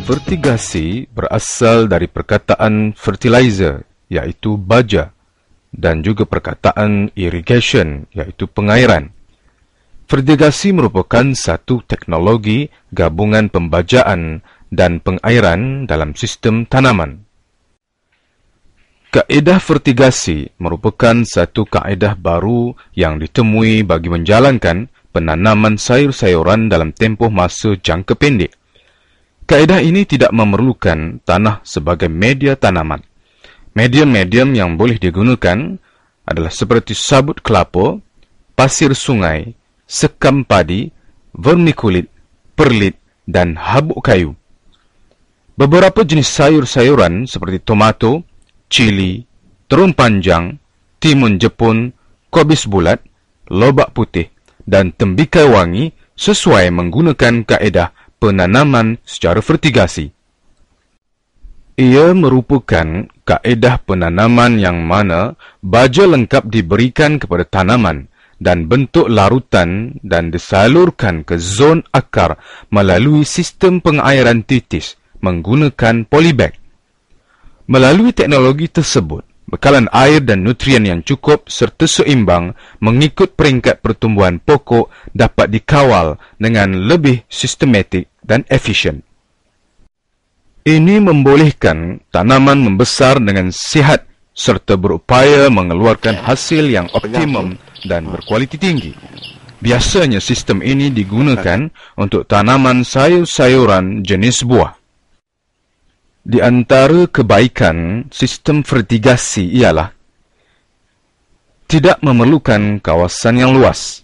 Fertigasi berasal dari perkataan fertilizer, iaitu baja, dan juga perkataan irrigation, iaitu pengairan. Fertigasi merupakan satu teknologi gabungan pembajaan dan pengairan dalam sistem tanaman. Kaedah fertigasi merupakan satu kaedah baru yang ditemui bagi menjalankan penanaman sayur-sayuran dalam tempoh masa jangka pendek. Kaedah ini tidak memerlukan tanah sebagai media tanaman. Medium-medium yang boleh digunakan adalah seperti sabut kelapa, pasir sungai, sekam padi, vermikulit, perlit, dan habuk kayu. Beberapa jenis sayur-sayuran seperti tomato, cili, terung panjang, timun Jepun, kobis bulat, lobak putih, dan tembikai wangi sesuai menggunakan kaedah penanaman secara fertigasi. Ia merupakan kaedah penanaman yang mana baja lengkap diberikan kepada tanaman dan bentuk larutan dan disalurkan ke zon akar melalui sistem pengairan titis menggunakan polybag. Melalui teknologi tersebut, bekalan air dan nutrien yang cukup serta seimbang mengikut peringkat pertumbuhan pokok dapat dikawal dengan lebih sistematik dan efisien. Ini membolehkan tanaman membesar dengan sihat serta berupaya mengeluarkan hasil yang optimum dan berkualiti tinggi. Biasanya sistem ini digunakan untuk tanaman sayur-sayuran jenis buah. Di antara kebaikan sistem fertigasi ialah tidak memerlukan kawasan yang luas,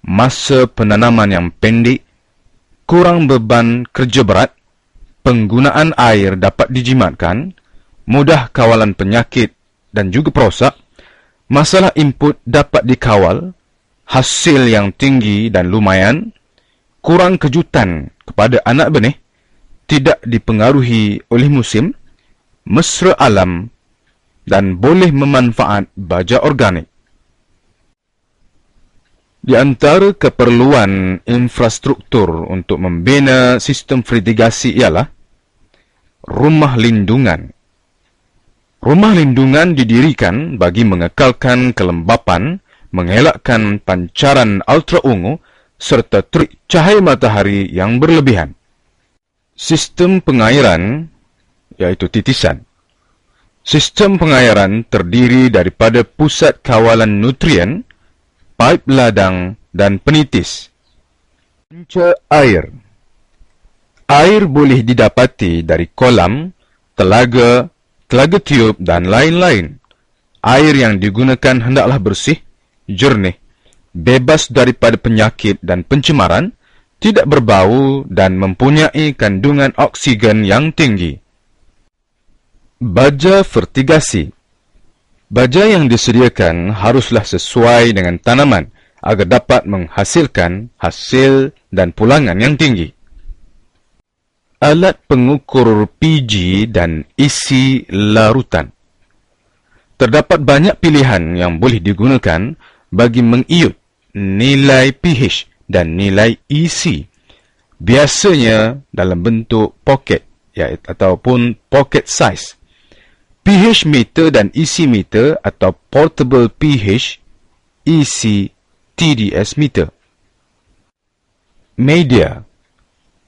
masa penanaman yang pendek, kurang beban kerja berat, penggunaan air dapat dijimatkan, mudah kawalan penyakit dan juga perosak, masalah input dapat dikawal, hasil yang tinggi dan lumayan, kurang kejutan kepada anak benih, tidak dipengaruhi oleh musim, mesra alam, dan boleh memanfaat baja organik. Di antara keperluan infrastruktur untuk membina sistem fertigasi ialah rumah lindungan. Rumah lindungan didirikan bagi mengekalkan kelembapan, mengelakkan pancaran ultraungu, serta terik cahaya matahari yang berlebihan. Sistem pengairan, iaitu titisan. Sistem pengairan terdiri daripada pusat kawalan nutrien, paip ladang, dan penitis. Punca air. Air boleh didapati dari kolam, telaga, telaga tiup, dan lain-lain. Air yang digunakan hendaklah bersih, jernih, bebas daripada penyakit dan pencemaran, tidak berbau dan mempunyai kandungan oksigen yang tinggi. Baja fertigasi. Baja yang disediakan haruslah sesuai dengan tanaman agar dapat menghasilkan hasil dan pulangan yang tinggi. Alat pengukur pH dan isi larutan. Terdapat banyak pilihan yang boleh digunakan bagi mengiut nilai pH dan nilai isi, biasanya dalam bentuk pocket ataupun pocket size. pH meter dan isi meter atau portable pH, isi, TDS meter. Media.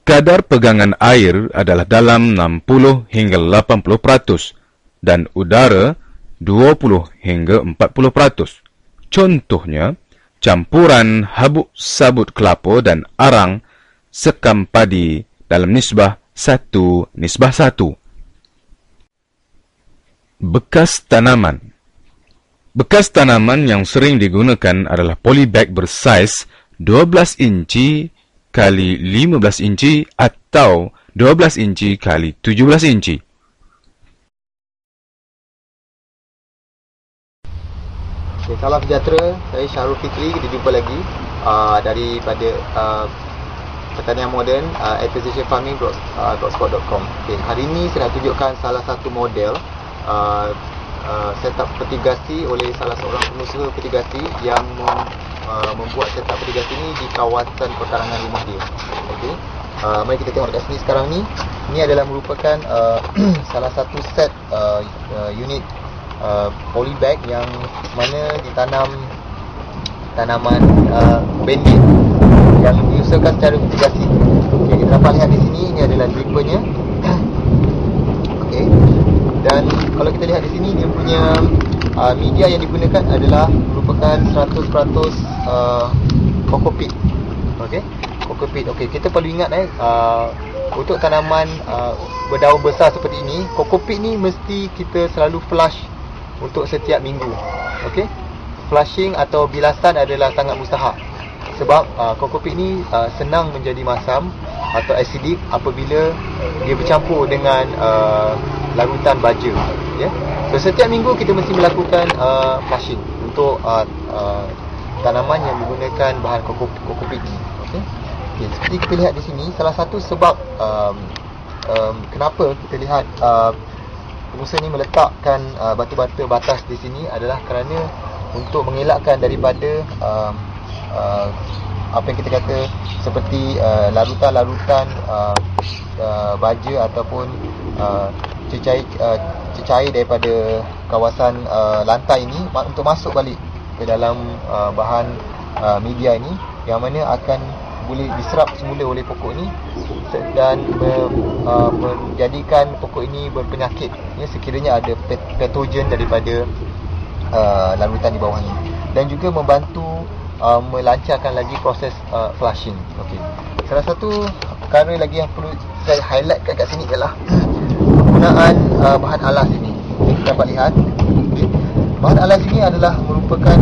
Kadar pegangan air adalah dalam 60 hingga 80% dan udara 20 hingga 40%. Contohnya, campuran habuk sabut kelapa dan arang sekam padi dalam nisbah 1:1. Bekas tanaman. Bekas tanaman yang sering digunakan adalah polybag bersaiz 12 inci kali 15 inci atau 12 inci kali 17 inci. Okay, salam sejahtera, saya Syahrul Fikri. Kita jumpa lagi daripada pertanian moden, acquisitionfarming.blogspot.com. Okay, hari ini saya nak tunjukkan salah satu model setup fertigasi oleh salah seorang pengusaha fertigasi yang membuat setup fertigasi ini di kawasan perkarangan rumah dia. Okay. Mari kita tengok dekat sini sekarang ni. Ini adalah merupakan salah satu set unit polybag yang mana ditanam tanaman bandit yang diusahakan secara mitigasi. Okay, kita dapat lihat di sini, ini adalah drippernya. Okay. Dan kalau kita lihat di sini, dia punya media yang digunakan adalah merupakan 100% kokopit. Okey, kokopit. Okey, kita perlu ingat untuk tanaman berdaun besar seperti ini, kokopit ni mesti kita selalu flush untuk setiap minggu. Okey, flushing atau bilasan adalah sangat mustahak. Sebab kokopit ni senang menjadi masam atau acidic apabila dia bercampur dengan larutan baja, ya. So setiap minggu kita mesti melakukan flushing untuk tanaman yang menggunakan bahan kokopit ni. Okey. Okay, seperti kita lihat di sini, salah satu sebab kenapa kita lihat pengusaha ni meletakkan batu-batu batas di sini adalah kerana untuk mengelakkan daripada apa yang kita kata seperti larutan-larutan baja ataupun cecair daripada kawasan lantai ini untuk masuk balik ke dalam bahan media ini, yang mana akan boleh diserap semula oleh pokok ini dan menjadikan pokok ini berpenyakit, ya, sekiranya ada patogen daripada larutan di bawah ini, dan juga membantu melancarkan lagi proses flushing. Okey. Salah satu perkara lagi yang perlu saya highlight kat sini ialah penggunaan bahan alas ini. Kita dapat lihat, okay, bahan alas ini adalah merupakan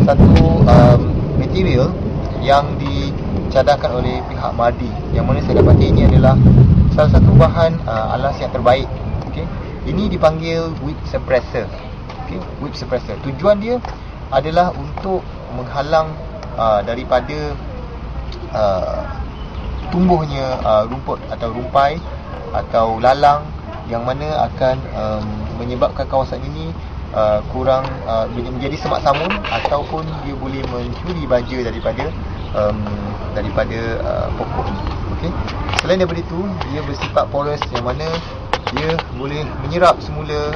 satu material yang dicadangkan oleh pihak Mardi, yang mana saya dapati ini adalah salah satu bahan alas yang terbaik. Okey, ini dipanggil whip suppressor. Okey, whip suppressor. Tujuan dia adalah untuk menghalang daripada tumbuhnya rumput atau rumpai atau lalang yang mana akan menyebabkan kawasan ini kurang menjadi semak samun, ataupun dia boleh mencuri baja daripada pokok ini. Okey. Selain daripada itu, dia bersifat porous yang mana dia boleh menyerap semula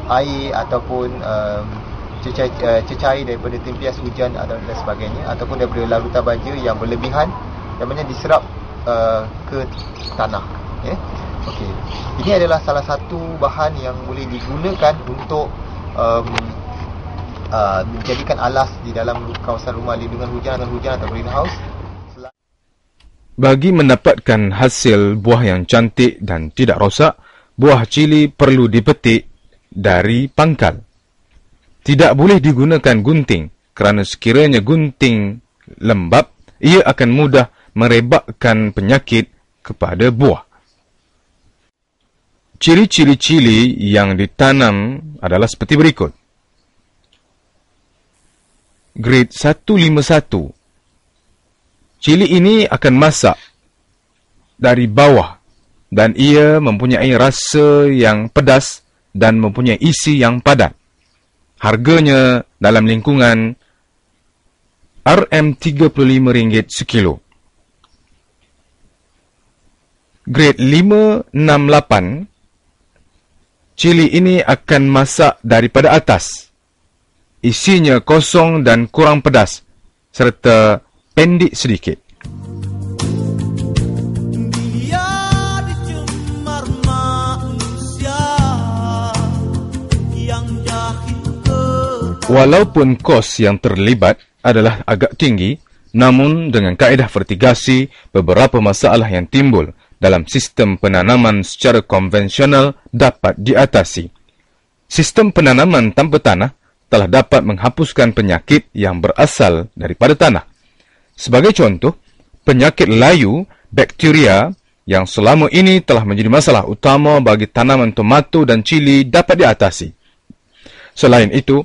air ataupun cecair daripada tempias hujan dan sebagainya, ataupun daripada larutan baja yang berlebihan yang mana diserap ke tanah, ya. Okey. Ini adalah salah satu bahan yang boleh digunakan untuk menjadikan alas di dalam kawasan rumah lindungan hujan atau greenhouse. Bagi mendapatkan hasil buah yang cantik dan tidak rosak, buah cili perlu dipetik dari pangkal. Tidak boleh digunakan gunting, kerana sekiranya gunting lembab, ia akan mudah merebakkan penyakit kepada buah. Ciri-ciri cili yang ditanam adalah seperti berikut. Grade 151. Cili ini akan masak dari bawah dan ia mempunyai rasa yang pedas dan mempunyai isi yang padat. Harganya dalam lingkungan RM35 sekilo. Grade 568. Cili ini akan masak daripada atas. Isinya kosong dan kurang pedas, serta pendek sedikit. Walaupun kos yang terlibat adalah agak tinggi, namun dengan kaedah fertigasi, beberapa masalah yang timbul dalam sistem penanaman secara konvensional dapat diatasi. Sistem penanaman tanpa tanah telah dapat menghapuskan penyakit yang berasal daripada tanah. Sebagai contoh, penyakit layu, bakteria yang selama ini telah menjadi masalah utama bagi tanaman tomato dan cili dapat diatasi. Selain itu,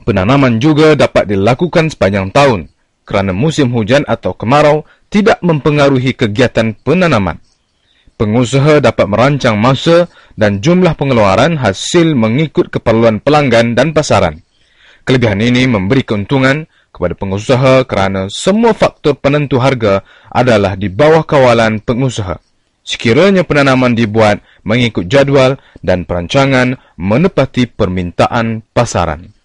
penanaman juga dapat dilakukan sepanjang tahun kerana musim hujan atau kemarau tidak mempengaruhi kegiatan penanaman. Pengusaha dapat merancang masa dan jumlah pengeluaran hasil mengikut keperluan pelanggan dan pasaran. Kelebihan ini memberi keuntungan kepada pengusaha kerana semua faktor penentu harga adalah di bawah kawalan pengusaha. Sekiranya penanaman dibuat mengikut jadual dan perancangan menepati permintaan pasaran.